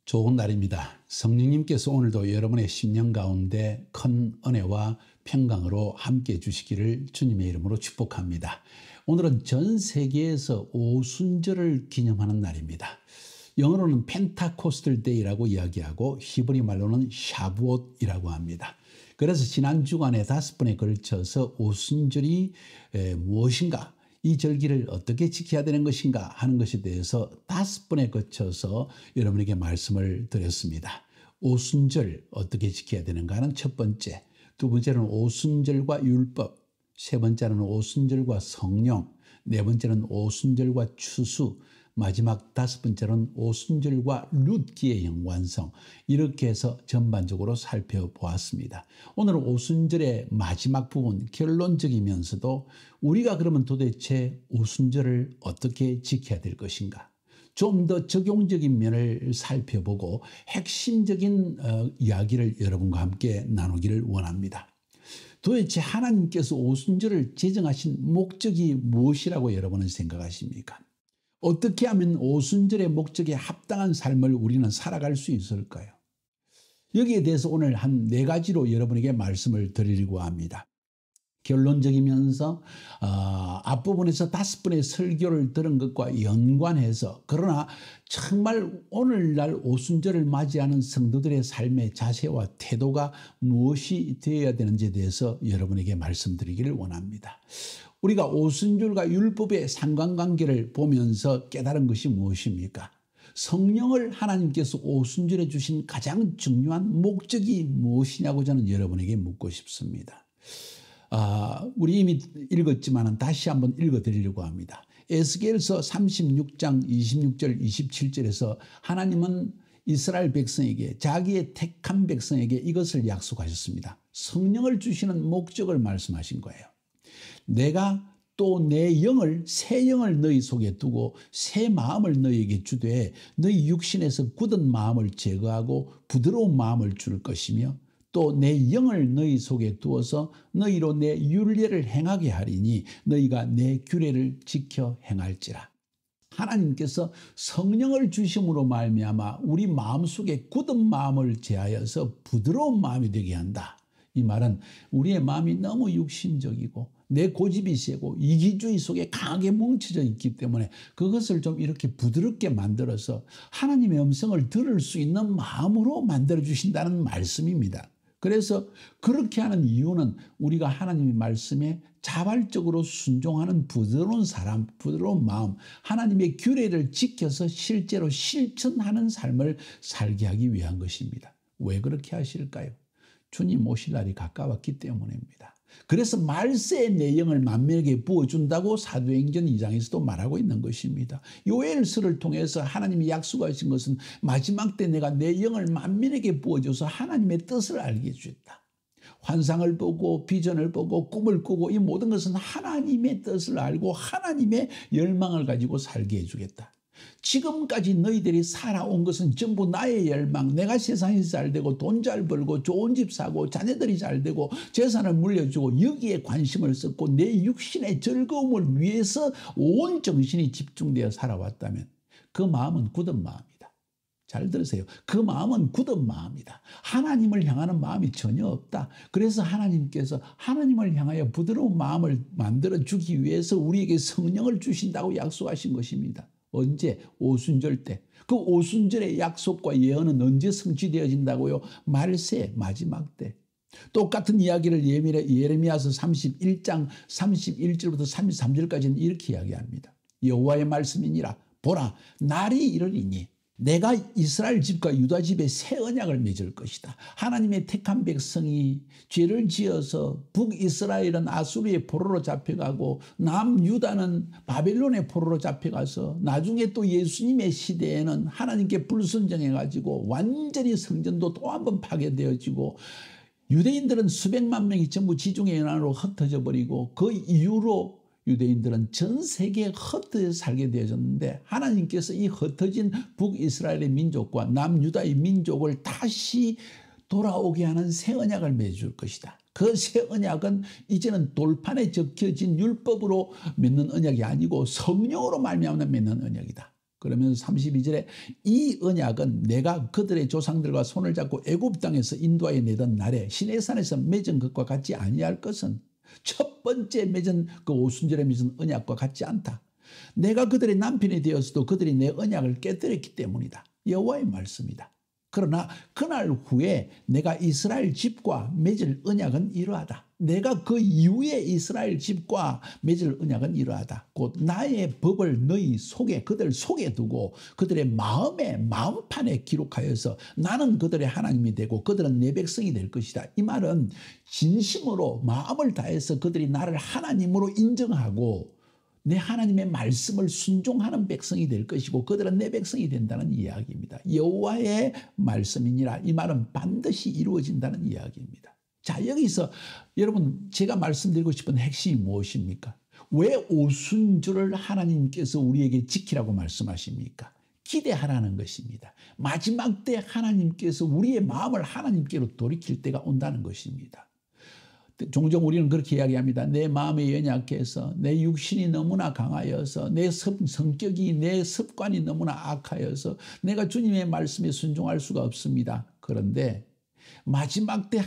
좋은 날입니다. 성령님께서 오늘도 여러분의 심령 가운데 큰 은혜와 평강으로 함께 해주시기를 주님의 이름으로 축복합니다. 오늘은 전 세계에서 오순절을 기념하는 날입니다. 영어로는 펜타코스틀 데이라고 이야기하고 히브리 말로는 샤부옷이라고 합니다. 그래서 지난 주간에 5번에 걸쳐서 오순절이 무엇인가, 이 절기를 어떻게 지켜야 되는 것인가 하는 것에 대해서 5번에 거쳐서 여러분에게 말씀을 드렸습니다. 오순절 어떻게 지켜야 되는가 하는 첫 번째, 두 번째는 오순절과 율법, 세 번째는 오순절과 성령, 네 번째는 오순절과 추수, 마지막 5번째는 오순절과 룻기의 연관성, 이렇게 해서 전반적으로 살펴보았습니다. 오늘은 오순절의 마지막 부분, 결론적이면서도 우리가 그러면 도대체 오순절을 어떻게 지켜야 될 것인가, 좀 더 적용적인 면을 살펴보고 핵심적인 이야기를 여러분과 함께 나누기를 원합니다. 도대체 하나님께서 오순절을 제정하신 목적이 무엇이라고 여러분은 생각하십니까? 어떻게 하면 오순절의 목적에 합당한 삶을 우리는 살아갈 수 있을까요? 여기에 대해서 오늘 한 4가지로 여러분에게 말씀을 드리려고 합니다. 결론적이면서 앞부분에서 5번의 설교를 들은 것과 연관해서, 그러나 정말 오늘날 오순절을 맞이하는 성도들의 삶의 자세와 태도가 무엇이 되어야 되는지에 대해서 여러분에게 말씀드리기를 원합니다. 우리가 오순절과 율법의 상관관계를 보면서 깨달은 것이 무엇입니까? 성령을 하나님께서 오순절에 주신 가장 중요한 목적이 무엇이냐고 저는 여러분에게 묻고 싶습니다. 우리 이미 읽었지만 다시 한번 읽어드리려고 합니다. 에스겔서 36장 26절 27절에서 하나님은 이스라엘 백성에게, 자기의 택한 백성에게 이것을 약속하셨습니다. 성령을 주시는 목적을 말씀하신 거예요. 내가 또 내 영을, 새 영을 너희 속에 두고 새 마음을 너희에게 주되 너희 육신에서 굳은 마음을 제거하고 부드러운 마음을 줄 것이며 또 내 영을 너희 속에 두어서 너희로 내 율례를 행하게 하리니 너희가 내 규례를 지켜 행할지라. 하나님께서 성령을 주심으로 말미암아 우리 마음속에 굳은 마음을 제하여서 부드러운 마음이 되게 한다. 이 말은 우리의 마음이 너무 육신적이고 내 고집이 세고 이기주의 속에 강하게 뭉쳐져 있기 때문에 그것을 좀 이렇게 부드럽게 만들어서 하나님의 음성을 들을 수 있는 마음으로 만들어주신다는 말씀입니다. 그래서 그렇게 하는 이유는 우리가 하나님의 말씀에 자발적으로 순종하는 부드러운 사람, 부드러운 마음, 하나님의 규례를 지켜서 실제로 실천하는 삶을 살게 하기 위한 것입니다. 왜 그렇게 하실까요? 주님 오실 날이 가까웠기 때문입니다. 그래서 말세의 내용을 만민에게 부어준다고 사도행전 2장에서도 말하고 있는 것입니다. 요엘서를 통해서 하나님이 약속하신 것은 마지막 때 내가 내 영을 만민에게 부어줘서 하나님의 뜻을 알게 해주겠다. 환상을 보고 비전을 보고 꿈을 꾸고 이 모든 것은 하나님의 뜻을 알고 하나님의 열망을 가지고 살게 해주겠다. 지금까지 너희들이 살아온 것은 전부 나의 열망, 내가 세상에서 잘 되고 돈 잘 벌고 좋은 집 사고 자녀들이 잘 되고 재산을 물려주고 여기에 관심을 썼고 내 육신의 즐거움을 위해서 온 정신이 집중되어 살아왔다면 그 마음은 굳은 마음이다. 잘 들으세요. 그 마음은 굳은 마음이다. 하나님을 향하는 마음이 전혀 없다. 그래서 하나님께서 하나님을 향하여 부드러운 마음을 만들어주기 위해서 우리에게 성령을 주신다고 약속하신 것입니다. 언제? 오순절 때. 그 오순절의 약속과 예언은 언제 성취되어진다고요? 말세 마지막 때. 똑같은 이야기를 예레미야서 31장 31절부터 33절까지는 이렇게 이야기합니다. 여호와의 말씀이니라. 보라, 날이 이르리니 내가 이스라엘 집과 유다 집에 새 언약을 맺을 것이다. 하나님의 택한 백성이 죄를 지어서 북이스라엘은 아수르의 포로로 잡혀가고 남유다는 바벨론의 포로로 잡혀가서 나중에 또 예수님의 시대에는 하나님께 불순종해가지고 완전히 성전도 또 한 번 파괴되어지고 유대인들은 수백만 명이 전부 지중해 연안으로 흩어져 버리고 그 이후로 유대인들은 전 세계에 흩어져 살게 되어졌는데 하나님께서 이 흩어진 북이스라엘의 민족과 남유다의 민족을 다시 돌아오게 하는 새 언약을 맺을 것이다. 그 새 언약은 이제는 돌판에 적혀진 율법으로 맺는 언약이 아니고 성령으로 말미암아 맺는 언약이다. 그러면서 32절에 이 언약은 내가 그들의 조상들과 손을 잡고 애굽 땅에서 인도하여 내던 날에 시내산에서 맺은 것과 같지 아니할 것은 첫 번째 맺은 그 오순절에 맺은 언약과 같지 않다. 내가 그들의 남편이 되었어도 그들이 내 언약을 깨뜨렸기 때문이다. 여호와의 말씀이다. 그러나 그날 후에 내가 이스라엘 집과 맺을 언약은 이러하다. 내가 그 이후에 이스라엘 집과 맺을 언약은 이러하다. 곧 나의 법을 너희 속에 그들 속에 두고 그들의 마음판에 기록하여서 나는 그들의 하나님이 되고 그들은 내 백성이 될 것이다. 이 말은 진심으로 마음을 다해서 그들이 나를 하나님으로 인정하고 내 하나님의 말씀을 순종하는 백성이 될 것이고 그들은 내 백성이 된다는 이야기입니다. 여호와의 말씀이니라. 이 말은 반드시 이루어진다는 이야기입니다. 자, 여기서 여러분 제가 말씀드리고 싶은 핵심이 무엇입니까? 왜 오순절을 하나님께서 우리에게 지키라고 말씀하십니까? 기대하라는 것입니다. 마지막 때 하나님께서 우리의 마음을 하나님께로 돌이킬 때가 온다는 것입니다. 종종 우리는 그렇게 이야기합니다. 내 마음이 연약해서 내 육신이 너무나 강하여서 내 성격이 내 습관이 너무나 악하여서 내가 주님의 말씀에 순종할 수가 없습니다. 그런데 마지막 때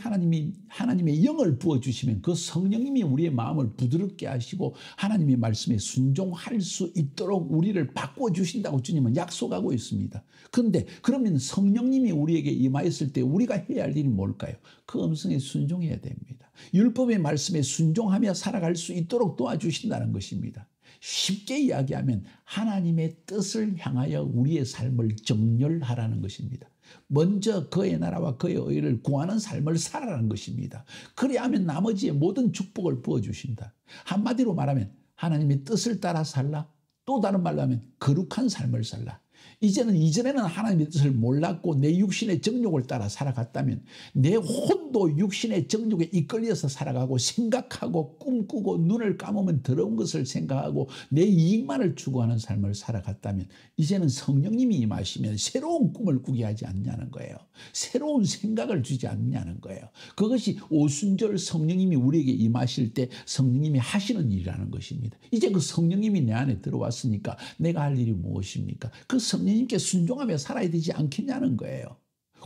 하나님의 영을 부어주시면 그 성령님이 우리의 마음을 부드럽게 하시고 하나님의 말씀에 순종할 수 있도록 우리를 바꿔주신다고 주님은 약속하고 있습니다. 그런데 그러면 성령님이 우리에게 임하였을 때 우리가 해야 할 일이 뭘까요? 그 음성에 순종해야 됩니다. 율법의 말씀에 순종하며 살아갈 수 있도록 도와주신다는 것입니다. 쉽게 이야기하면 하나님의 뜻을 향하여 우리의 삶을 정렬하라는 것입니다. 먼저 그의 나라와 그의 의를 구하는 삶을 살아라는 것입니다. 그래야 하면 나머지의 모든 축복을 부어주신다. 한마디로 말하면 하나님의 뜻을 따라 살라. 또 다른 말로 하면 거룩한 삶을 살라. 이전에는 하나님의 뜻을 몰랐고 내 육신의 정욕을 따라 살아갔다면 내 혼도 육신의 정욕에 이끌려서 살아가고 생각하고 꿈꾸고 눈을 감으면 더러운 것을 생각하고 내 이익만을 추구하는 삶을 살아갔다면 이제는 성령님이 임하시면 새로운 꿈을 꾸게 하지 않냐는 거예요. 새로운 생각을 주지 않냐는 거예요. 그것이 오순절 성령님이 우리에게 임하실 때 성령님이 하시는 일이라는 것입니다. 이제 그 성령님이 내 안에 들어왔으니까 내가 할 일이 무엇입니까? 그 성령님께 순종하며 살아야 되지 않겠냐는 거예요.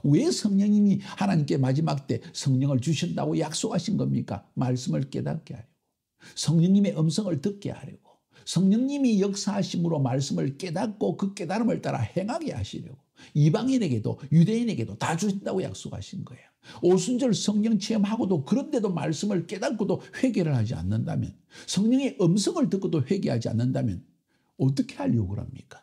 왜 성령님이 하나님께 마지막 때 성령을 주신다고 약속하신 겁니까? 말씀을 깨닫게 하려고, 성령님의 음성을 듣게 하려고, 성령님이 역사하심으로 말씀을 깨닫고 그 깨달음을 따라 행하게 하시려고, 이방인에게도 유대인에게도 다 주신다고 약속하신 거예요. 오순절 성령 체험하고도 그런데도 말씀을 깨닫고도 회개를 하지 않는다면, 성령의 음성을 듣고도 회개하지 않는다면 어떻게 하려고 그럽니까?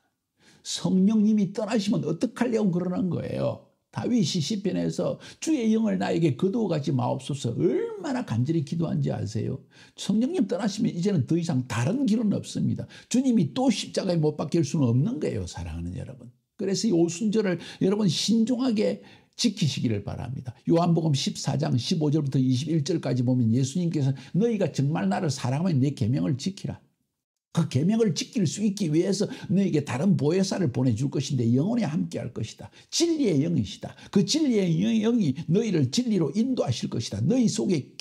성령님이 떠나시면 어떻게 하려고 그러는 거예요. 다윗이 시편에서 주의 영을 나에게 거두어 가지 마옵소서 얼마나 간절히 기도한지 아세요? 성령님 떠나시면 이제는 더 이상 다른 길은 없습니다. 주님이 또 십자가에 못 박힐 수는 없는 거예요, 사랑하는 여러분. 그래서 이 오순절을 여러분 신중하게 지키시기를 바랍니다. 요한복음 14장 15절부터 21절까지 보면 예수님께서 너희가 정말 나를 사랑하면 내 계명을 지키라. 그 계명을 지킬 수 있기 위해서 너에게 다른 보혜사를 보내줄 것인데 영원히 함께할 것이다. 진리의 영이시다. 그 진리의 영이 너희를 진리로 인도하실 것이다. 너희 속에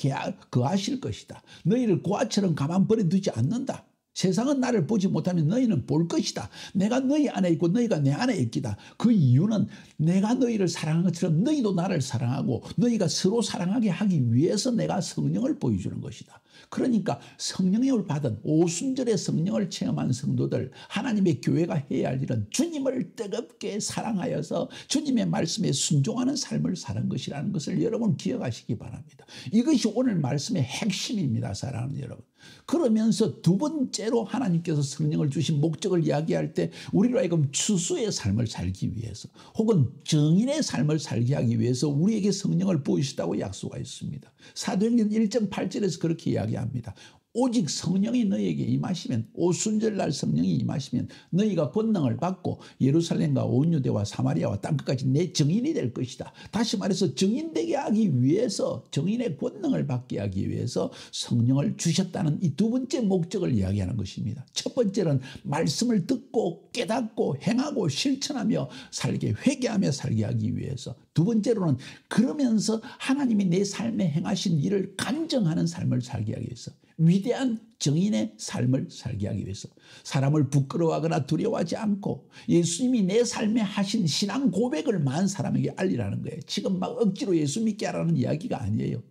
거하실 것이다. 너희를 고아처럼 가만 버려두지 않는다. 세상은 나를 보지 못하면 너희는 볼 것이다. 내가 너희 안에 있고 너희가 내 안에 있기다. 그 이유는 내가 너희를 사랑한 것처럼 너희도 나를 사랑하고 너희가 서로 사랑하게 하기 위해서 내가 성령을 보여주는 것이다. 그러니까 성령을 받은 오순절의 성령을 체험한 성도들, 하나님의 교회가 해야 할 일은 주님을 뜨겁게 사랑하여서 주님의 말씀에 순종하는 삶을 사는 것이라는 것을 여러분 기억하시기 바랍니다. 이것이 오늘 말씀의 핵심입니다, 사랑하는 여러분. 그러면서 두 번째로 하나님께서 성령을 주신 목적을 이야기할 때 우리로 하여금 추수의 삶을 살기 위해서 혹은 정인의 삶을 살게 하기 위해서 우리에게 성령을 부으시다고 약속하였습니다. 사도행전 1장 8절에서 그렇게 이야기합니다. 오직 성령이 너희에게 임하시면, 오순절날 성령이 임하시면 너희가 권능을 받고 예루살렘과 온 유대와 사마리아와 땅끝까지 내 증인이 될 것이다. 다시 말해서 증인되게 하기 위해서, 증인의 권능을 받게 하기 위해서 성령을 주셨다는 이 두 번째 목적을 이야기하는 것입니다. 첫 번째는 말씀을 듣고 깨닫고 행하고 실천하며 살게, 회개하며 살게 하기 위해서, 두 번째로는 그러면서 하나님이 내 삶에 행하신 일을 간증하는 삶을 살게 하기 위해서, 위대한 정인의 삶을 살게 하기 위해서 사람을 부끄러워하거나 두려워하지 않고 예수님이 내 삶에 하신 신앙 고백을 많은 사람에게 알리라는 거예요. 지금 막 억지로 예수 믿게 하라는 이야기가 아니에요.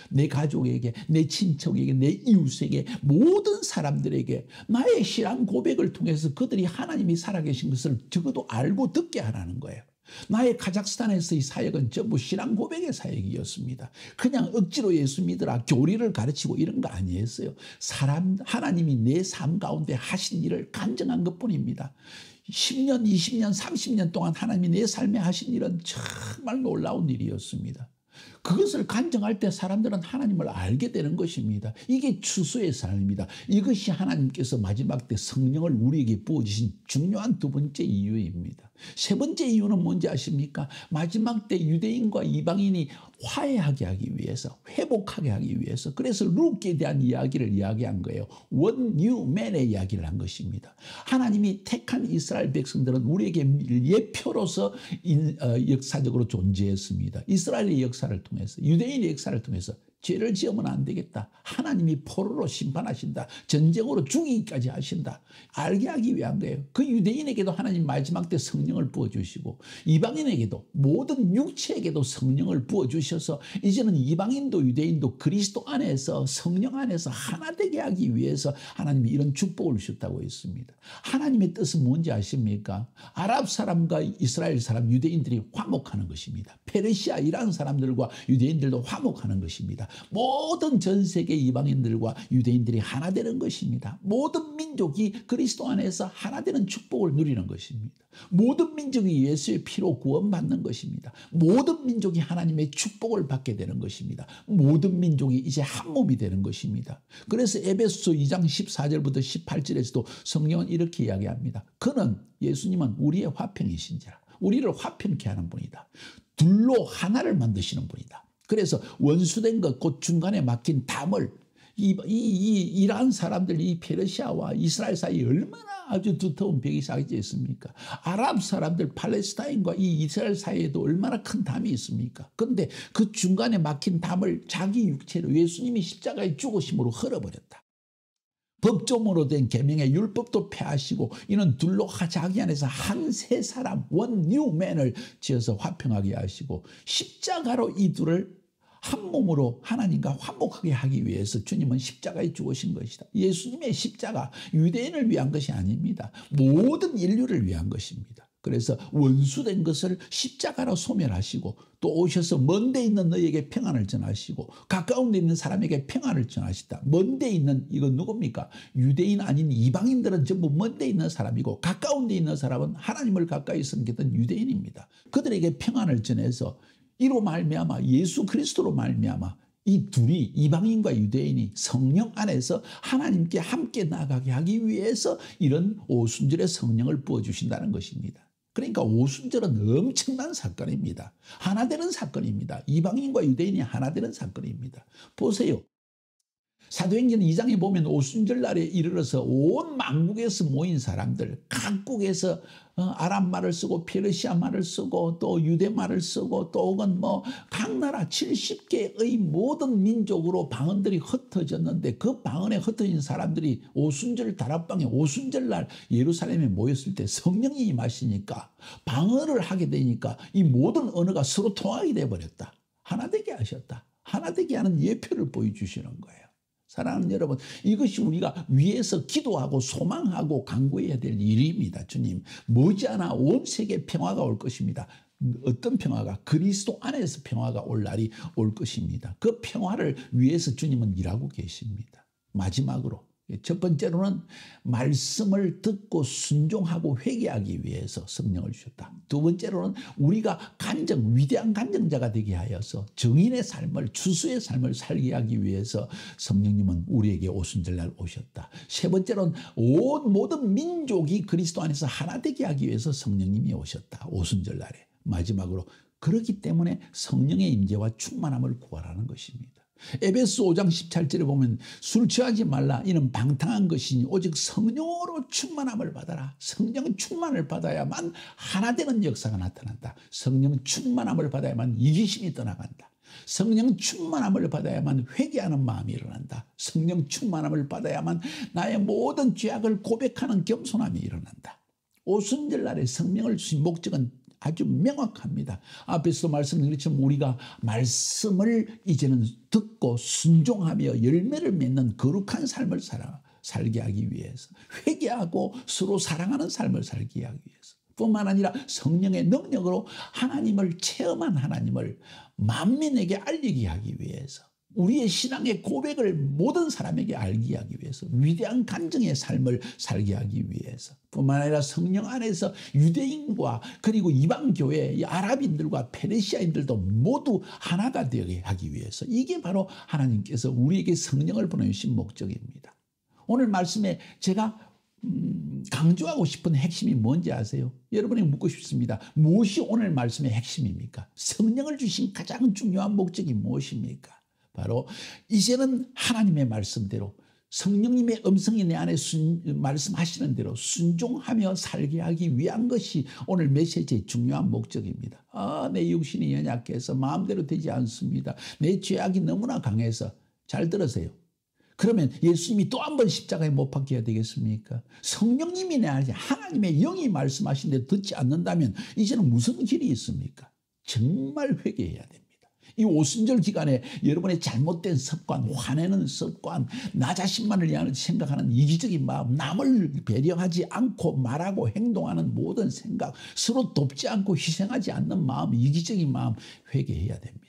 내 가족에게, 내 친척에게, 내 이웃에게, 모든 사람들에게 나의 신앙 고백을 통해서 그들이 하나님이 살아계신 것을 적어도 알고 듣게 하라는 거예요. 나의 카자흐스탄에서의 사역은 전부 신앙 고백의 사역이었습니다. 그냥 억지로 예수 믿으라 교리를 가르치고 이런 거 아니었어요. 하나님이 내 삶 가운데 하신 일을 간증한 것뿐입니다. 10년, 20년, 30년 동안 하나님이 내 삶에 하신 일은 정말 놀라운 일이었습니다. 그것을 간증할 때 사람들은 하나님을 알게 되는 것입니다. 이게 추수의 삶입니다. 이것이 하나님께서 마지막 때 성령을 우리에게 부어주신 중요한 두 번째 이유입니다. 세 번째 이유는 뭔지 아십니까? 마지막 때 유대인과 이방인이 화해하게 하기 위해서, 회복하게 하기 위해서, 그래서 룻에 대한 이야기를 이야기한 거예요. One new man의 이야기를 한 것입니다. 하나님이 택한 이스라엘 백성들은 우리에게 예표로서 역사적으로 존재했습니다. 이스라엘의 역사를 통해서, 유대인의 역사를 통해서 죄를 지으면 안 되겠다. 하나님이 포로로 심판하신다. 전쟁으로 죽이기까지 하신다. 알게 하기 위한 거예요. 그 유대인에게도 하나님 마지막 때 성령을 부어주시고 이방인에게도 모든 육체에게도 성령을 부어주셔서 이제는 이방인도 유대인도 그리스도 안에서 성령 안에서 하나 되게 하기 위해서 하나님이 이런 축복을 주셨다고 했습니다. 하나님의 뜻은 뭔지 아십니까? 아랍 사람과 이스라엘 사람, 유대인들이 화목하는 것입니다. 페르시아, 이란 사람들과 유대인들도 화목하는 것입니다. 모든 전 세계 이방인들과 유대인들이 하나 되는 것입니다. 모든 민족이 그리스도 안에서 하나 되는 축복을 누리는 것입니다. 모든 민족이 예수의 피로 구원받는 것입니다. 모든 민족이 하나님의 축복을 받게 되는 것입니다. 모든 민족이 이제 한 몸이 되는 것입니다. 그래서 에베소서 2장 14절부터 18절에서도 성령은 이렇게 이야기합니다. 그는, 예수님은 우리의 화평이신지라. 우리를 화평케 하는 분이다. 둘로 하나를 만드시는 분이다. 그래서 원수된 것, 곧 중간에 막힌 담을 이란 사람들, 이 페르시아와 이스라엘 사이에 얼마나 아주 두터운 벽이 쌓여져 있습니까? 아랍 사람들, 팔레스타인과 이 이스라엘 사이에도 얼마나 큰 담이 있습니까? 그런데 그 중간에 막힌 담을 자기 육체로 예수님이 십자가에 죽으심으로 헐어버렸다. 법조문으로 된 계명의 율법도 폐하시고 이는 둘로 자기 안에서 한 세 사람, one new man을 지어서 화평하게 하시고 십자가로 이 둘을 한 몸으로 하나님과 화목하게 하기 위해서 주님은 십자가에 죽으신 것이다. 예수님의 십자가 유대인을 위한 것이 아닙니다. 모든 인류를 위한 것입니다. 그래서 원수된 것을 십자가로 소멸하시고 또 오셔서 먼 데 있는 너에게 평안을 전하시고 가까운 데 있는 사람에게 평안을 전하시다. 먼 데 있는, 이건 누굽니까? 유대인 아닌 이방인들은 전부 먼 데 있는 사람이고 가까운 데 있는 사람은 하나님을 가까이 섬기던 유대인입니다. 그들에게 평안을 전해서 이로 말미암아, 예수 그리스도로 말미암아 이 둘이, 이방인과 유대인이 성령 안에서 하나님께 함께 나가게 하기 위해서 이런 오순절의 성령을 부어주신다는 것입니다. 그러니까 오순절은 엄청난 사건입니다. 하나 되는 사건입니다. 이방인과 유대인이 하나 되는 사건입니다. 보세요. 사도행전 2장에 보면 오순절 날에 이르러서 온 만국에서 모인 사람들, 각국에서 아랍 말을 쓰고 페르시아 말을 쓰고 또 유대 말을 쓰고 또 혹은 각 나라 70개의 모든 민족으로 방언들이 흩어졌는데 그 방언에 흩어진 사람들이 오순절 다락방에 오순절 날 예루살렘에 모였을 때 성령이 임하시니까 방언을 하게 되니까 이 모든 언어가 서로 통하게 되어버렸다. 하나 되게 하셨다. 하나 되게 하는 예표를 보여주시는 거예요. 사랑하는 여러분, 이것이 우리가 위에서 기도하고 소망하고 간구해야 될 일입니다. 주님, 머지않아 온 세계 평화가 올 것입니다. 어떤 평화가? 그리스도 안에서 평화가 올 날이 올 것입니다. 그 평화를 위해서 주님은 일하고 계십니다. 마지막으로, 첫 번째로는 말씀을 듣고 순종하고 회개하기 위해서 성령을 주셨다. 두 번째로는 우리가 위대한 간증자가 되게 하여서 정인의 삶을, 추수의 삶을 살게 하기 위해서 성령님은 우리에게 오순절날 오셨다. 세 번째로는 모든 민족이 그리스도 안에서 하나 되게 하기 위해서 성령님이 오셨다. 오순절날에. 마지막으로, 그렇기 때문에 성령의 임재와 충만함을 구하라는 것입니다. 에베소 5장 17절에 보면 술 취하지 말라. 이는 방탕한 것이니 오직 성령으로 충만함을 받아라. 성령 충만을 받아야만 하나 되는 역사가 나타난다. 성령 충만함을 받아야만 이기심이 떠나간다. 성령 충만함을 받아야만 회개하는 마음이 일어난다. 성령 충만함을 받아야만 나의 모든 죄악을 고백하는 겸손함이 일어난다. 오순절날에 성령을 주신 목적은 아주 명확합니다. 앞에서도 말씀드린 것처럼 우리가 말씀을 이제는 듣고 순종하며 열매를 맺는 거룩한 삶을 살게 하기 위해서, 회개하고 서로 사랑하는 삶을 살게 하기 위해서, 뿐만 아니라 성령의 능력으로 하나님을 체험한 하나님을 만민에게 알리게 하기 위해서, 우리의 신앙의 고백을 모든 사람에게 알게 하기 위해서, 위대한 간증의 삶을 살게 하기 위해서, 뿐만 아니라 성령 안에서 유대인과 그리고 이방교회 아랍인들과 페르시아인들도 모두 하나가 되게 하기 위해서, 이게 바로 하나님께서 우리에게 성령을 보내주신 목적입니다. 오늘 말씀에 제가 강조하고 싶은 핵심이 뭔지 아세요? 여러분에게 묻고 싶습니다. 무엇이 오늘 말씀의 핵심입니까? 성령을 주신 가장 중요한 목적이 무엇입니까? 바로 이제는 하나님의 말씀대로 성령님의 음성이 내 안에 말씀하시는 대로 순종하며 살게 하기 위한 것이 오늘 메시지의 중요한 목적입니다. 내 육신이 연약해서 마음대로 되지 않습니다. 내 죄악이 너무나 강해서. 잘 들으세요. 그러면 예수님이 또 한 번 십자가에 못 박혀야 되겠습니까? 성령님이 내 안에 하나님의 영이 말씀하시는데 듣지 않는다면 이제는 무슨 길이 있습니까? 정말 회개해야 됩니다. 이 오순절 기간에 여러분의 잘못된 습관, 화내는 습관, 나 자신만을 위한 생각하는 이기적인 마음, 남을 배려하지 않고 말하고 행동하는 모든 생각, 서로 돕지 않고 희생하지 않는 마음, 이기적인 마음 회개해야 됩니다.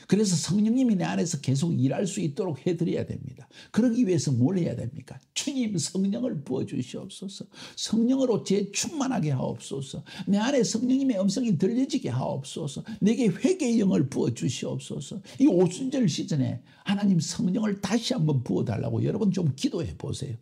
그래서 성령님이 내 안에서 계속 일할 수 있도록 해드려야 됩니다. 그러기 위해서 뭘 해야 됩니까? 주님 성령을 부어주시옵소서. 성령으로 제 충만하게 하옵소서. 내 안에 성령님의 음성이 들려지게 하옵소서. 내게 회개의 영을 부어주시옵소서. 이 오순절 시즌에 하나님 성령을 다시 한번 부어달라고 여러분 좀 기도해 보세요.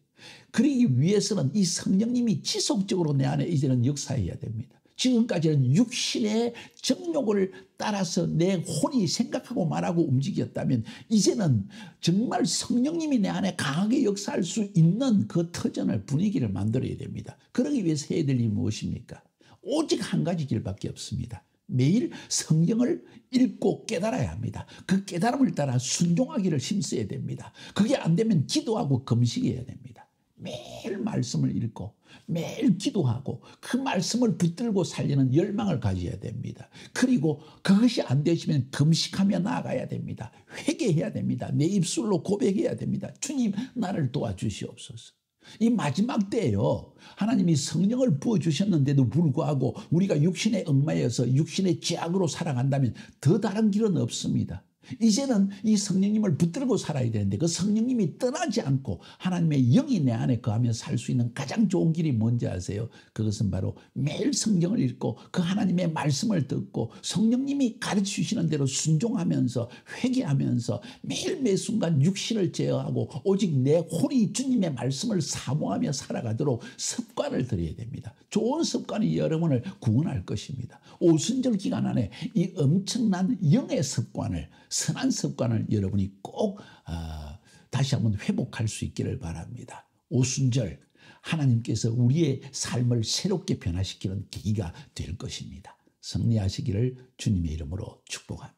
그러기 위해서는 이 성령님이 지속적으로 내 안에 이제는 역사해야 됩니다. 지금까지는 육신의 정욕을 따라서 내 혼이 생각하고 말하고 움직였다면 이제는 정말 성령님이 내 안에 강하게 역사할 수 있는 그 터전을 분위기를 만들어야 됩니다. 그러기 위해서 해야 될 일이 무엇입니까? 오직 한 가지 길밖에 없습니다. 매일 성경을 읽고 깨달아야 합니다. 그 깨달음을 따라 순종하기를 힘써야 됩니다. 그게 안 되면 기도하고 금식해야 됩니다. 매일 말씀을 읽고 매일 기도하고 그 말씀을 붙들고 살리는 열망을 가져야 됩니다. 그리고 그것이 안 되시면 금식하며 나아가야 됩니다. 회개해야 됩니다. 내 입술로 고백해야 됩니다. 주님 나를 도와주시옵소서. 이 마지막 때에요. 하나님이 성령을 부어주셨는데도 불구하고 우리가 육신의 얽매여서 육신의 죄악으로 살아간다면 더 다른 길은 없습니다. 이제는 이 성령님을 붙들고 살아야 되는데 그 성령님이 떠나지 않고 하나님의 영이 내 안에 거하며 살 수 있는 가장 좋은 길이 뭔지 아세요? 그것은 바로 매일 성경을 읽고 그 하나님의 말씀을 듣고 성령님이 가르치시는 대로 순종하면서 회개하면서 매일 매 순간 육신을 제어하고 오직 내 혼이 주님의 말씀을 사모하며 살아가도록 습관을 들여야 됩니다. 좋은 습관이 여러분을 구원할 것입니다. 오순절 기간 안에 이 엄청난 영의 습관을 선한 습관을 여러분이 꼭 다시 한번 회복할 수 있기를 바랍니다. 오순절 하나님께서 우리의 삶을 새롭게 변화시키는 계기가 될 것입니다. 승리하시기를 주님의 이름으로 축복합니다.